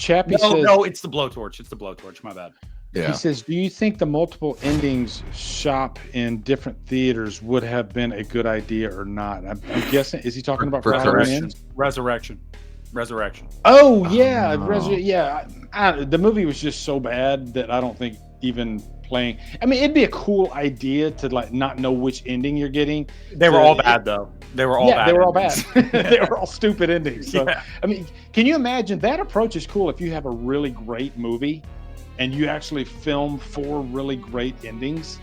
Chappie says, no, it's the blowtorch. It's the blowtorch. My bad. He says, do you think the multiple endings shop in different theaters would have been a good idea or not? I'm guessing, is he talking about Resurrection? Oh, yeah. The movie was just so bad that I don't think even playing. I mean, it'd be a cool idea to like not know which ending you're getting. They were all bad, though. They were all bad. They were all bad. They were all stupid endings. So, I mean, can you imagine that approach is cool if you have a really great movie and you actually film 4 really great endings?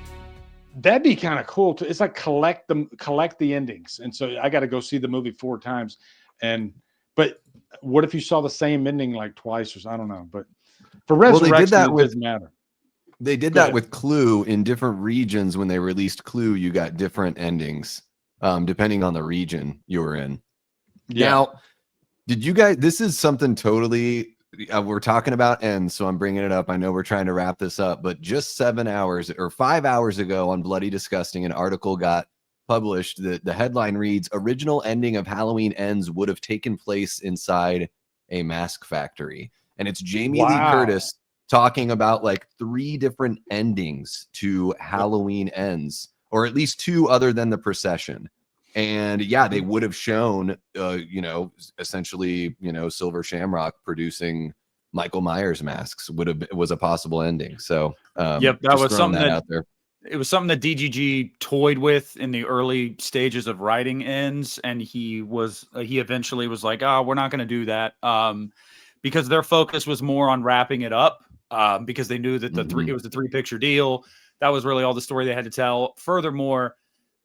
That'd be kind of cool. It's like collect the endings. And so I got to go see the movie 4 times. But what if you saw the same ending like twice or I don't know. But for Resurrection, it doesn't matter. They did that with Clue in different regions. When they released Clue, you got different endings depending on the region you were in. Yeah. Now, did you guys, this is something totally, we're talking about ends, so I'm bringing it up. I know we're trying to wrap this up, but just 7 hours or 5 hours ago on Bloody Disgusting, an article got published. The headline reads, original ending of Halloween Ends would have taken place inside a mask factory. And it's Jamie Lee Curtis talking about like 3 different endings to Halloween Ends, or at least 2 other than the procession. And yeah, they would have shown, essentially, Silver Shamrock producing Michael Myers masks was a possible ending. So that was something that out there. It was something that DGG toyed with in the early stages of writing Ends, and he eventually was like, "Oh, we're not going to do that," because their focus was more on wrapping it up. Because they knew that it was a 3-picture deal. That was really all the story they had to tell. Furthermore,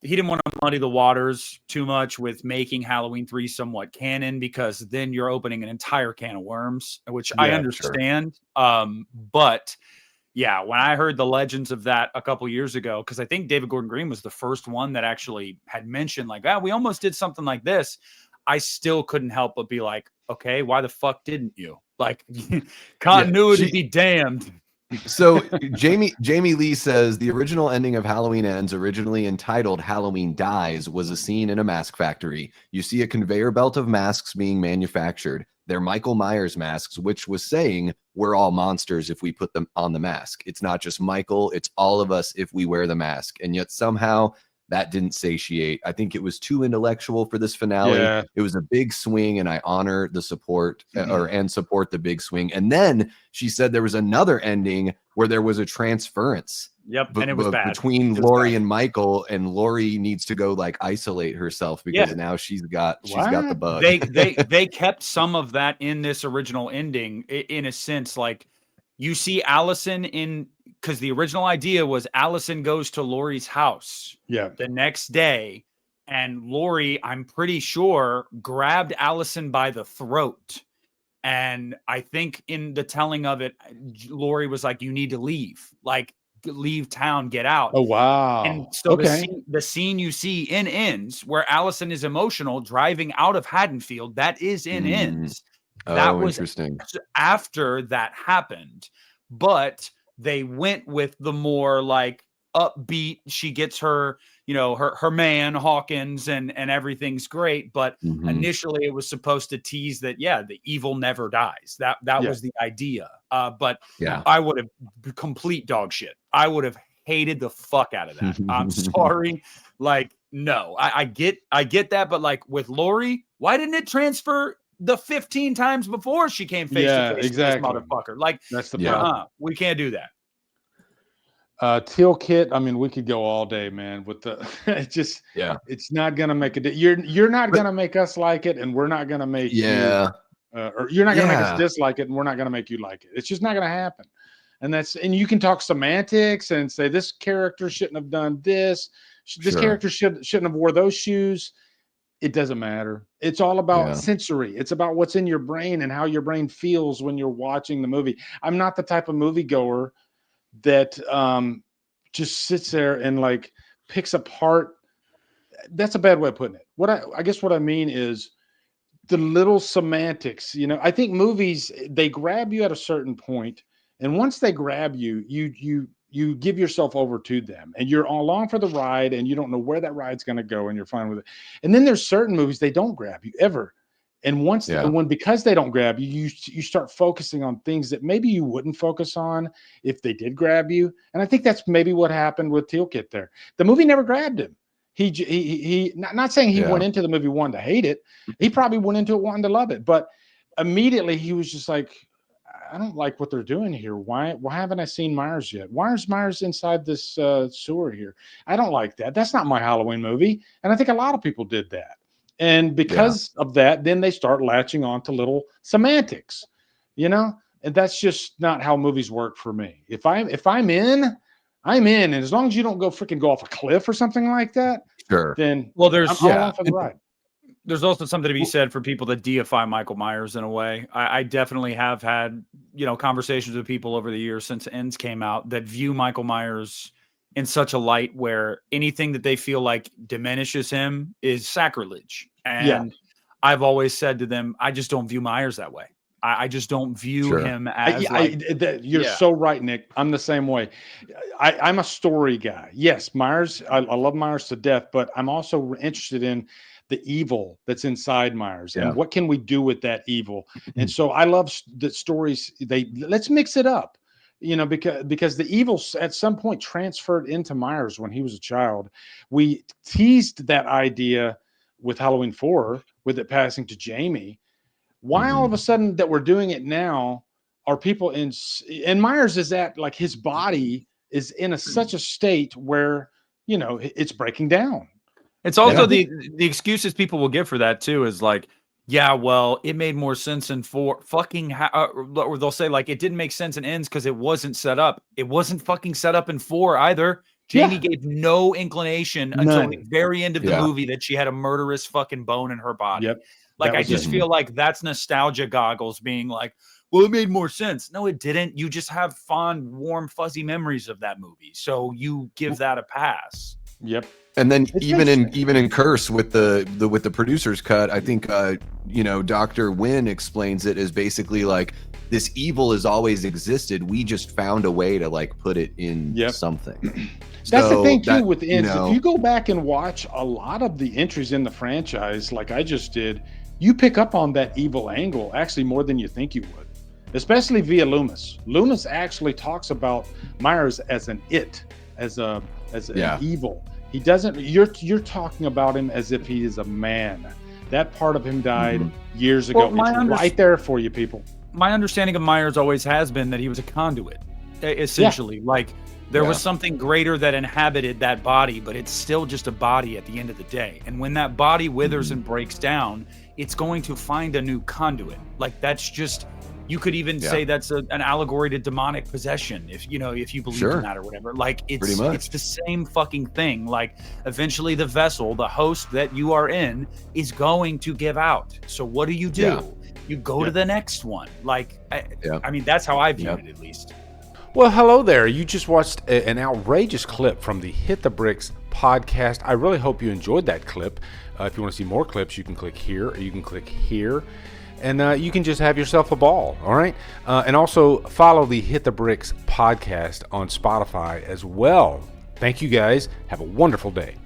he didn't want to muddy the waters too much with making Halloween 3 somewhat canon, because then you're opening an entire can of worms, which I understand. Sure. But yeah, when I heard the legends of that a couple years ago, because I think David Gordon Green was the first one that actually had mentioned like, we almost did something like this. I still couldn't help but be like, okay, why the fuck didn't you? Like, continuity be damned. So Jamie Lee says the original ending of Halloween Ends, originally entitled Halloween Dies, was a scene in a mask factory. You see a conveyor belt of masks being manufactured. They're Michael Myers masks, which was saying we're all monsters if we put them on the mask. It's not just Michael, it's all of us if we wear the mask. And yet somehow that didn't satiate. I think it was too intellectual for this finale. Yeah. It was a big swing, and I honor the support and support the big swing. And then she said there was another ending where there was a transference. Yep, and it was bad between Laurie and Michael, and Laurie needs to go like isolate herself because now she's got the bug. They kept some of that in this original ending in a sense. Like, you see Allison because the original idea was Allison goes to Laurie's house the next day, and Laurie, I'm pretty sure, grabbed Allison by the throat. And I think in the telling of it, Laurie was like, you need to leave. Like, leave town, get out. Oh, wow. And so the scene you see in Ends where Allison is emotional driving out of Haddonfield, that is in Ends. That was interesting. After that happened, but they went with the more like upbeat. She gets her, her man Hawkins, and everything's great. But initially, it was supposed to tease that the evil never dies. That was the idea. But I would have complete dog shit. I would have hated the fuck out of that. I'm sorry. Like, no, I get that, but like with Laurie, why didn't it transfer the 15 times before she came face to face with this motherfucker? Like, that's the problem. We can't do that. Teal Kit, I mean, we could go all day, man, with the it's not gonna make it. You're not gonna make us like it, and we're not gonna make you or you're not gonna make us dislike it, and we're not gonna make you like it. It's just not gonna happen. And you can talk semantics and say this character shouldn't have done this, this character shouldn't have wore those shoes. It doesn't matter. It's all about sensory. It's about what's in your brain and how your brain feels when you're watching the movie. I'm not the type of moviegoer that just sits there and like picks apart. That's a bad way of putting it. I guess what I mean is the little semantics. I think movies, they grab you at a certain point, and once they grab you, you give yourself over to them, and you're along for the ride, and you don't know where that ride's going to go, and you're fine with it. And then there's certain movies, they don't grab you ever. And because they don't grab you, you start focusing on things that maybe you wouldn't focus on if they did grab you. And I think that's maybe what happened with Teal Kit there. The movie never grabbed him. He not saying he went into the movie wanting to hate it. He probably went into it wanting to love it, but immediately he was just like, I don't like what they're doing here. Why haven't I seen Myers yet? Why is Myers inside this sewer here? I don't like that. That's not my Halloween movie. And I think a lot of people did that. And because of that, then they start latching on to little semantics, and that's just not how movies work for me. If I'm in, I'm in. And as long as you don't go off a cliff or something like that, sure. Then there's I'm along for the ride. There's also something to be said for people that deify Michael Myers in a way. I definitely have had, conversations with people over the years since Ends came out that view Michael Myers in such a light where anything that they feel like diminishes him is sacrilege. And I've always said to them, I just don't view Myers that way. I just don't view him as you're so right, Nick. I'm the same way. I'm a story guy. Yes, Myers, I love Myers to death, but I'm also interested in the evil that's inside Myers and what can we do with that evil. And so I love the stories. Let's mix it up, because the evil at some point transferred into Myers when he was a child. We teased that idea with Halloween 4 with it passing to Jamie. Why all of a sudden that we're doing it now are people and Myers is at like his body is in such a state where, it's breaking down. It's also the excuses people will give for that too is like, yeah, well, it made more sense in 4 or they'll say like, it didn't make sense in Ends because it wasn't set up. It wasn't fucking set up in 4 either. Jamie gave no inclination until the very end of the movie that she had a murderous fucking bone in her body. Yep. Like, I just feel like that's nostalgia goggles being like, well, it made more sense. No, it didn't. You just have fond, warm, fuzzy memories of that movie. So you give that a pass. Yep. And then even in Curse with the producer's cut, I think Dr. Wynn explains it as basically like this evil has always existed. We just found a way to like put it in something. That's the thing too with Ends. If you go back and watch a lot of the entries in the franchise, like I just did, you pick up on that evil angle actually more than you think you would, especially via Loomis. Loomis actually talks about Myers as an an evil. He doesn't. You're talking about him as if he is a man. That part of him died years ago. It's right there for you, people. My understanding of Myers always has been that he was a conduit, essentially. Like there was something greater that inhabited that body, but it's still just a body at the end of the day. And when that body withers and breaks down, it's going to find a new conduit. Like that's just. You could even say that's an allegory to demonic possession, if you believe in that or whatever. Like it's the same fucking thing. Like eventually the vessel, the host that you are in, is going to give out. So what do? You go to the next one. Like I mean, that's how I view it at least. Well, hello there. You just watched an outrageous clip from the Hit the Bricks podcast. I really hope you enjoyed that clip. If you want to see more clips, you can click here or you can click here. And you can just have yourself a ball, all right? And also follow the Hit the Bricks podcast on Spotify as well. Thank you guys. Have a wonderful day.